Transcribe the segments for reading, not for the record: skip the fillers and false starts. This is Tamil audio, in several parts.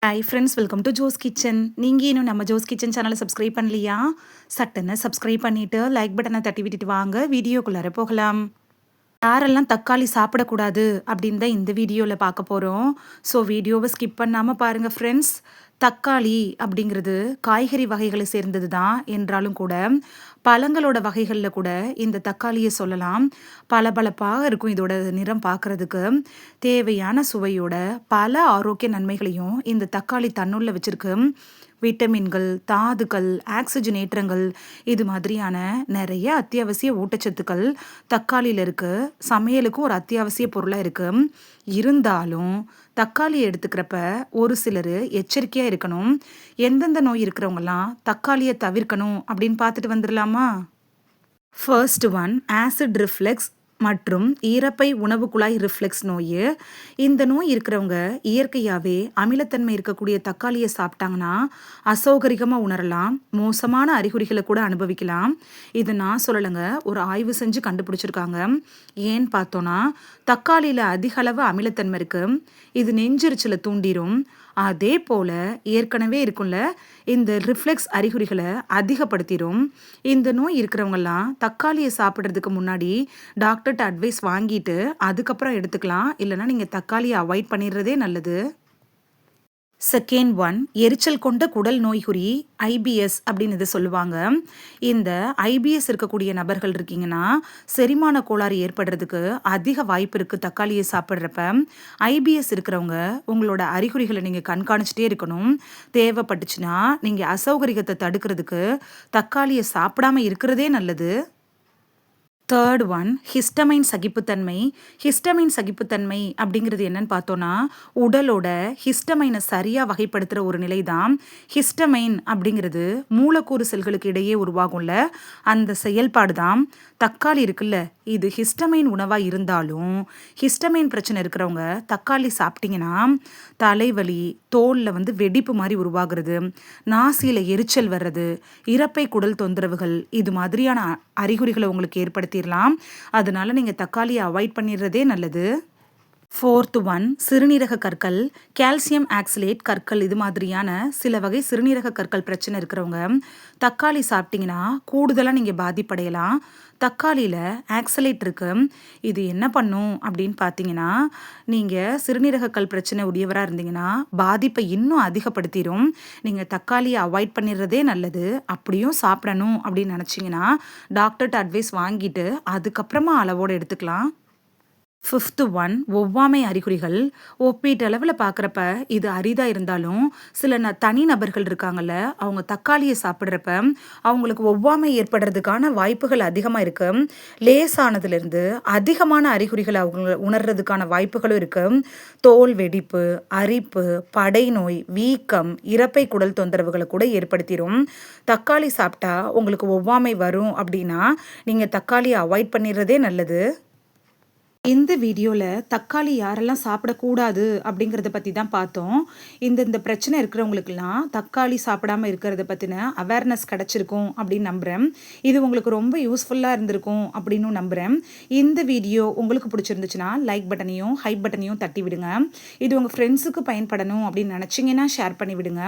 Hi friends, welcome to Jo's kitchen. நீங்கள் இன்னும் நம்ம ஜோஸ் கிச்சன் சேனலை சப்ஸ்கிரைப் பண்ணலையா? சட்டுன்னு சப்ஸ்கிரைப் பண்ணிவிட்டு லைக் பட்டனை தட்டி விட்டுட்டு வாங்க, வீடியோக்குள்ளார போகலாம். யாரெல்லாம் தக்காளி சாப்பிடக்கூடாது அப்படின்னு தான் இந்த வீடியோவில் பார்க்க போகிறோம். ஸோ வீடியோவை ஸ்கிப் பண்ணாமல் பாருங்கள் ஃப்ரெண்ட்ஸ். தக்காளி அப்படிங்கிறது காய்கறி வகைகளை சேர்ந்தது தான் என்றாலும் கூட பழங்களோட வகைகளில் கூட இந்த தக்காளியை சொல்லலாம். பளபளப்பாக இருக்கும் இதோட நிறம் பார்க்குறதுக்கு. தேவையான சுவையோட பல ஆரோக்கிய நன்மைகளையும் இந்த தக்காளி தன்னுள்ள வச்சிருக்கு. விட்டமின்கள், தாதுக்கள், ஆக்சிஜனேற்றங்கள் இது மாதிரியான நிறைய அத்தியாவசிய ஊட்டச்சத்துக்கள் தக்காளியில் இருக்குது. சமையலுக்கும் ஒரு அத்தியாவசிய பொருளாக இருக்குது. இருந்தாலும் தக்காளி எடுத்துக்கிறப்ப ஒரு சிலர் எச்சரிக்கையாக இருக்கணும். எந்தெந்த நோய் இருக்கிறவங்கலாம் தக்காளியை தவிர்க்கணும் அப்படின்னு பார்த்துட்டு வந்துடலாமா? ஃபர்ஸ்ட் ஒன் ஆசிட் ரிஃப்ளெக்ஸ் மற்றும் ஈரப்பை உணவு குழாய் ரிஃப்ளெக்ஸ் நோய். இந்த நோய் இருக்கிறவங்க இயற்கையாகவே அமிலத்தன்மை இருக்கக்கூடிய தக்காளியை சாப்பிட்டாங்கன்னா அசௌகரியமாக உணரலாம். மோசமான அறிகுறிகளை கூட அனுபவிக்கலாம். இது நான் சொல்லலைங்க, ஒரு ஆய்வு செஞ்சு கண்டுபிடிச்சிருக்காங்க. ஏன்னு பார்த்தோன்னா தக்காளியில் அதிக அளவு அமிலத்தன்மை இருக்குது. இது நெஞ்செரிச்சலை தூண்டிரும். அதே போல் ஏற்கனவே இருக்கும்ல இந்த ரிஃப்ளெக்ஸ் அறிகுறிகளை அதிகப்படுத்திடும். இந்த நோய் இருக்கிறவங்கெல்லாம் தக்காளியை சாப்பிட்றதுக்கு முன்னாடி டாக்டர்கிட்ட அட்வைஸ் வாங்கிட்டு அதுக்கப்புறம் எடுத்துக்கலாம். இல்லைனா நீங்கள் தக்காளியை அவாய்ட் பண்ணிடுறதே நல்லது. செகண்ட் ஒன் எரிச்சல் கொண்ட குடல் நோய்குறி, ஐபிஎஸ் அப்படின்னு இதை சொல்லுவாங்க. இந்த ஐபிஎஸ் இருக்கக்கூடிய நபர்கள் இருக்கீங்கன்னா செரிமான கோளாறு ஏற்படுறதுக்கு அதிக வாய்ப்பு இருக்குது தக்காளியை சாப்பிட்றப்ப. ஐபிஎஸ் இருக்கிறவங்க உங்களோட அறிகுறிகளை நீங்கள் கண்காணிச்சிட்டே இருக்கணும். தேவைப்பட்டுச்சுன்னா நீங்கள் அசௌகரியத்தை தடுக்கிறதுக்கு தக்காளியை சாப்பிடாம இருக்கிறதே நல்லது. தேர்ட் ஒன் ஹிஸ்டமைன் சகிப்புத்தன்மை. ஹிஸ்டமைன் சகிப்புத்தன்மை அப்படிங்கிறது என்னன்னு பார்த்தோன்னா உடலோட ஹிஸ்டமைனை சரியாக வகைப்படுத்துகிற ஒரு நிலை தான். ஹிஸ்டமைன் அப்படிங்கிறது மூலக்கூறு செல்களுக்கு இடையே உருவாகும்ல அந்த செயல்பாடு தான். தக்காளி இருக்குல்ல, இது ஹிஸ்டமைன் உணவாக இருந்தாலும் ஹிஸ்டமைன் பிரச்சனை இருக்கிறவங்க தக்காளி சாப்பிட்டிங்கன்னா தலைவலி, தோலில் வெடிப்பு மாதிரி உருவாகிறது, நாசியில் எரிச்சல் வர்றது, இரைப்பை குடல் தொந்தரவுகள் இது மாதிரியான அறிகுறிகளை உங்களுக்கு ஏற்படுத்திடலாம். அதனால நீங்கள் தக்காளியை அவாய்ட் பண்ணிடுறதே நல்லது. ஃபோர்த் ஒன் சிறுநீரக கற்கள், கால்சியம் ஆக்சலேட் கற்கள் இது மாதிரியான சில வகை சிறுநீரக கற்கள் பிரச்சனை இருக்கிறவங்க தக்காளி சாப்பிட்டிங்கன்னா கூடுதலாக நீங்கள் பாதிப்படையலாம். தக்காளியில் ஆக்சலேட் இருக்கு. இது என்ன பண்ணும் அப்படின்னு பார்த்தீங்கன்னா நீங்கள் சிறுநீரக கல் பிரச்சனை உடையவராக இருந்தீங்கன்னா பாதிப்பை இன்னும் அதிகப்படுத்திடும். நீங்கள் தக்காளியை அவாய்ட் பண்ணிடுறதே நல்லது. அப்படியும் சாப்பிடணும் அப்படின்னு நினச்சிங்கன்னா டாக்டர்கிட்ட அட்வைஸ் வாங்கிட்டு அதுக்கப்புறமா அளவோடு எடுத்துக்கலாம். ஃபிஃப்த்து ஒன் ஒவ்வாமை அறிகுறிகள். ஒப்பீட்டளவில் பார்க்குறப்ப இது அரிதாக இருந்தாலும் சில தனி நபர்கள் இருக்காங்கல்ல, அவங்க தக்காளியை சாப்பிட்றப்ப அவங்களுக்கு ஒவ்வாமை ஏற்படுறதுக்கான வாய்ப்புகள் அதிகமாக இருக்குது. லேசானதுலேருந்து அதிகமான அறிகுறிகள் அவங்க உணர்றதுக்கான வாய்ப்புகளும் இருக்குது. தோல் வெடிப்பு, அரிப்பு, படை நோய், வீக்கம், இரைப்பை குடல் தொந்தரவுகளை கூட ஏற்படுத்திடும். தக்காளி சாப்பிட்டா உங்களுக்கு ஒவ்வாமை வரும் அப்படின்னா நீங்கள் தக்காளியை அவாய்ட் பண்ணிடுறதே நல்லது. இந்த வீடியோவில் தக்காளி யாரெல்லாம் சாப்பிடக்கூடாது அப்படிங்கிறத பற்றி தான் பார்த்தோம். இந்த பிரச்சனை இருக்கிறவங்களுக்கெல்லாம் தக்காளி சாப்பிடாமல் இருக்கிறத பற்றின அவேர்னஸ் கிடச்சிருக்கும் அப்படின்னு நம்புகிறேன். இது உங்களுக்கு ரொம்ப யூஸ்ஃபுல்லாக இருந்திருக்கும் அப்படின்னு நம்புகிறேன். இந்த வீடியோ உங்களுக்கு பிடிச்சிருந்துச்சுன்னா லைக் பட்டனையும் ஹைப் பட்டனையும் தட்டி விடுங்க. இது உங்கள் ஃப்ரெண்ட்ஸுக்கு பயன்படணும் அப்படின்னு நினச்சிங்கன்னா ஷேர் பண்ணி விடுங்க.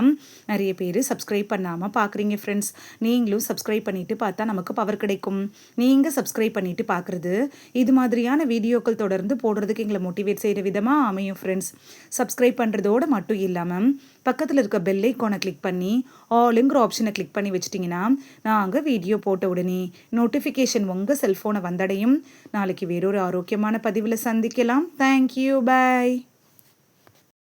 நிறைய பேர் சப்ஸ்கிரைப் பண்ணாமல் பார்க்குறீங்க ஃப்ரெண்ட்ஸ். நீங்களும் சப்ஸ்கிரைப் பண்ணிவிட்டு பார்த்தா நமக்கு பவர் கிடைக்கும். நீங்கள் சப்ஸ்கிரைப் பண்ணிவிட்டு பார்க்குறது இது மாதிரியான வீடியோ தொடர்ந்து போடுறதுக்கு எங்களை மோட்டிவேட் செய்கிற விதமாக அமையும் ஃப்ரெண்ட்ஸ். சப்ஸ்கிரைப் பண்ணுறதோடு மட்டும் இல்லாமல் பக்கத்தில் இருக்க பெல் ஐக்கானை கிளிக் பண்ணி ஆளுங்கிற ஆப்ஷனை கிளிக் பண்ணி வச்சிட்டிங்கன்னா நாங்கள் வீடியோ போட்ட உடனே நோட்டிஃபிகேஷன் உங்கள் செல்ஃபோனை வந்தடையும். நாளைக்கு வேறொரு ஆரோக்கியமான பதிவில் சந்திக்கலாம். தேங்க்யூ, பாய்.